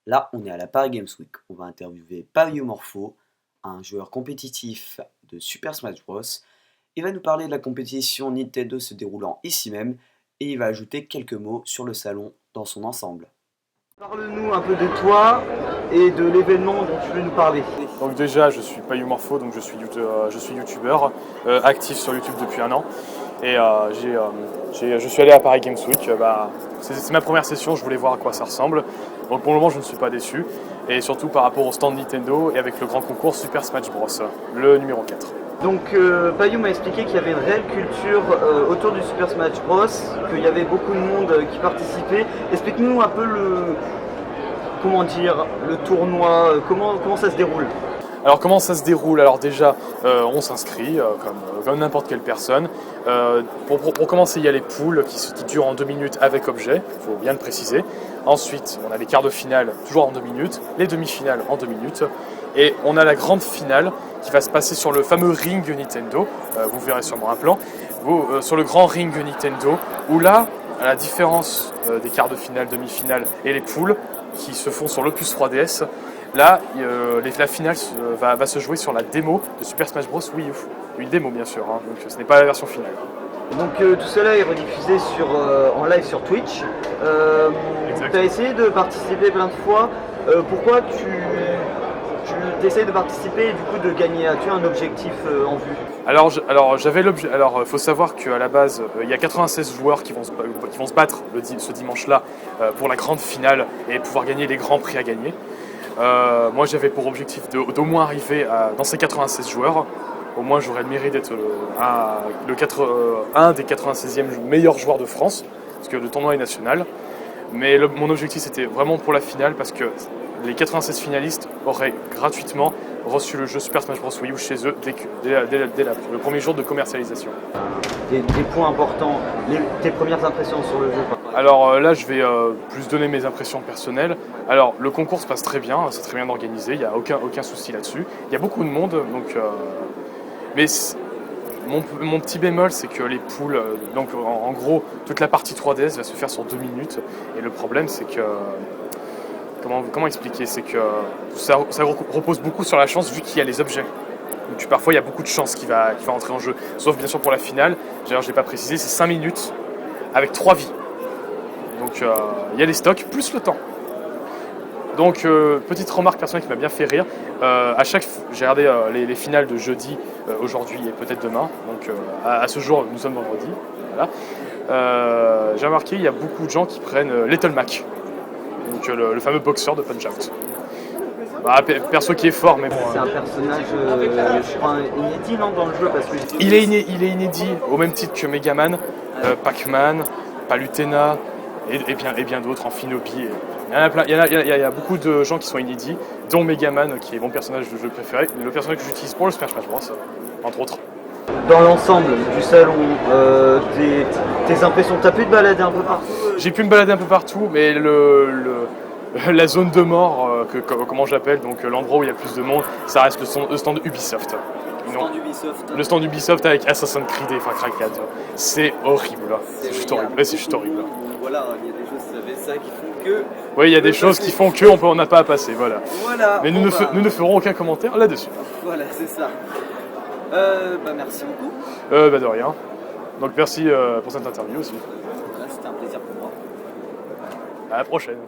Là, on est à la Paris Games Week. On va interviewer Payumorpho, un joueur compétitif de Super Smash Bros. Il va nous parler de la compétition Nintendo se déroulant ici même et il va ajouter quelques mots sur le salon dans son ensemble. Parle-nous un peu de toi et de l'événement dont tu veux nous parler. Donc déjà, je suis Payumorpho, donc je suis youtubeur, actif sur YouTube depuis un an. Et je suis allé à Paris Games Week. C'est ma première session, je voulais voir à quoi ça ressemble. Donc pour le moment, je ne suis pas déçu. Et surtout par rapport au stand Nintendo et avec le grand concours Super Smash Bros, le numéro 4. Donc Payou m'a expliqué qu'il y avait une réelle culture autour du Super Smash Bros, qu'il y avait beaucoup de monde qui participait. Explique-nous un peu le tournoi, comment ça se déroule. Alors comment ça se déroule? Alors déjà, on s'inscrit comme n'importe quelle personne. Pour commencer, il y a les poules qui durent en 2 minutes avec objet, il faut bien le préciser. Ensuite, on a les quarts de finale, toujours en 2 minutes, les demi-finales en 2 minutes. Et on a la grande finale qui va se passer sur le fameux ring Nintendo, vous verrez sûrement un plan, sur le grand ring Nintendo, où là, à la différence des quarts de finale, demi-finale et les poules, qui se font sur l'Opus 3DS, là, la finale va se jouer sur la démo de Super Smash Bros. Wii U. Une démo bien sûr, hein, donc ce n'est pas la version finale. Donc tout cela est rediffusé en live sur Twitch. Tu as essayé de participer plein de fois. Pourquoi tu essayes de participer et du coup de gagner? As-tu un objectif en vue? Alors j'avais l'objet. Alors il faut savoir qu'à la base, il y a 96 joueurs qui vont se battre ce dimanche-là pour la grande finale et pouvoir gagner les grands prix à gagner. Moi j'avais pour objectif d'au moins arriver dans ces 96 joueurs. Au moins j'aurais le mérite d'être un des 96e meilleurs joueurs de France, parce que le tournoi est national. Mais mon objectif c'était vraiment pour la finale, parce que les 96 finalistes auraient gratuitement reçu le jeu Super Smash Bros. Wii U chez eux dès le premier jour de commercialisation. Des points importants, tes premières impressions sur le jeu? Alors là, je vais plus donner mes impressions personnelles. Alors le concours se passe très bien, c'est très bien organisé, il n'y a aucun souci là-dessus. Il y a beaucoup de monde, donc, mais mon petit bémol, c'est que les poules, donc en gros, toute la partie 3DS va se faire sur 2 minutes. Et le problème, c'est que comment expliquer? C'est que ça repose beaucoup sur la chance vu qu'il y a les objets. Donc parfois il y a beaucoup de chance qui va entrer en jeu. Sauf bien sûr pour la finale, d'ailleurs je ne l'ai pas précisé, c'est 5 minutes avec 3 vies. Donc il y a les stocks plus le temps. Donc petite remarque personnelle qui m'a bien fait rire. J'ai regardé les finales de jeudi, aujourd'hui et peut-être demain. Donc à ce jour nous sommes vendredi. Voilà. J'ai remarqué il y a beaucoup de gens qui prennent Little Mac. Donc le fameux boxeur de Punch-Out. Perso qui est fort, mais bon. C'est un personnage, je crois, inédit non, dans le jeu parce que... Il est inédit au même titre que Megaman, Pac-Man, Palutena et bien d'autres, Amphinobi. Il y a beaucoup de gens qui sont inédits, dont Megaman qui est mon personnage de jeu préféré, le personnage que j'utilise pour le Smash Bros, entre autres. Dans l'ensemble du salon, tes impressions, t'as pu te balader un peu partout? J'ai pu me balader un peu partout, mais la zone de mort, comment j'appelle, donc l'endroit où il y a le plus de monde, ça reste le stand Ubisoft. Le stand Ubisoft avec Assassin's Creed et Far Cry 4. C'est horrible. C'est juste horrible. C'est juste horrible. Voilà, il y a des choses ça qui font que... Oui, il y a des choses qui font que on n'a pas à passer, voilà. Mais nous ne ferons aucun commentaire là-dessus. Voilà, c'est ça. Merci beaucoup. De rien. Donc merci pour cette interview aussi. C'était un plaisir pour moi. À la prochaine.